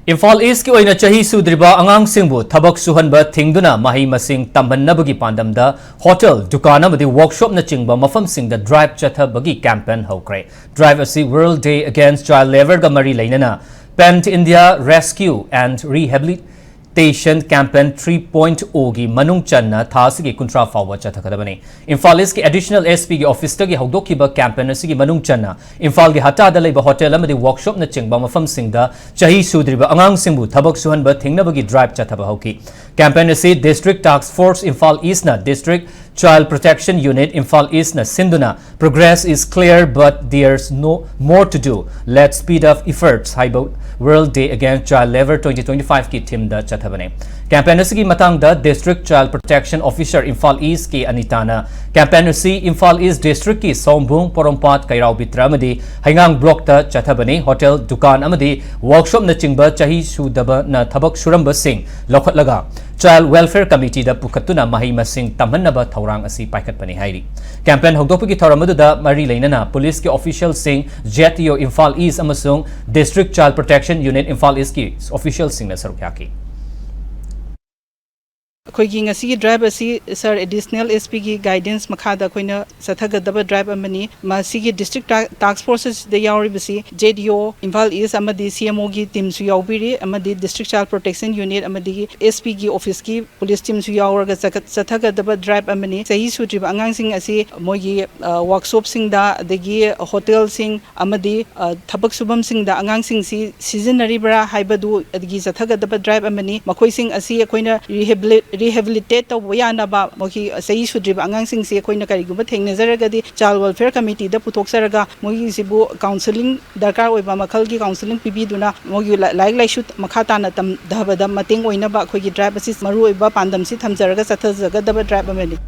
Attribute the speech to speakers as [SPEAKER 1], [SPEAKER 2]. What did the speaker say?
[SPEAKER 1] Imphal East ki oina chahi sudriba angang singbu thabak suhanba thingduna mahi masing tambannabagi pandamda hotel dukan amadi workshop na chingba mafam singda drive chathabagi campaign hokre. Drive asi World Day Against Child Labour ga mari lainana Pent India Rescue and Rehabilitation Campaign 3.0 gi manung channa thasi gi kuntra fawa chathakadabani. Imphal East ki additional SP gi office gi hogdokiba campaign asi gi manung channa Imphal gi hata da leiba hotel amadi workshop na chingba mafam singda chahi sudriba angang singbu thabak suhanba thingnabagi drive chathaba hoki. Campaign asi District Task Force Imphal East na District Child Protection Unit Imphal East na sinduna progress is clear but there's no more to do. Let's speed up efforts. Haiba World Day Against Child Labour 2025 ki team da chathabane. Campaign asi matang da District Child Protection Officer Imphal East ki Anitana. Campaign asi Imphal East District ki Sombung Porompat Kairao Bitra amadi Haingang Block da chathabane hotel dukan amadi workshop na chingba chahi sudaba na thabak suramba sing lokhatlaga Child Welfare Committee da pukatuna mahi masing tamhannaba thaurang asi paikatpani hairi. Campaign hogdokpagi thauramadu da mari leinana police ki official sing JTO Imphal East amasung District Child Protection Unit Imphal East ki official sing na sarukyaki.
[SPEAKER 2] Koiging asi drive asi sir additional SP ki guidance makhada koina sathagadaba drive amani masi ki district task forces de yauri basi JDO Imphal East amadi CMO ki team su yaubiri amadi district child protection unit amadi SP ki office ki police team su yauraga sathagadaba drive amani sahi sudrib angang sing asi mogi workshop sing da degi hotel sing amadi thabak subam sing da angang sing si seasonary bra haibadu adgi sathagadaba drive amani makoi sing asi koina rehabilitate to yana ba moki sei sudriba angang sing se koina kari guba thengnezaragadi child welfare committee da putoksaraga mogi sibu counseling darkar oiba makhal gi counseling pibiduna mogi like shoot makhata na tam dhabada mating oina ba khoi gi drive assist maru oiba pandam si thamjaraga sathajaga daba drive amani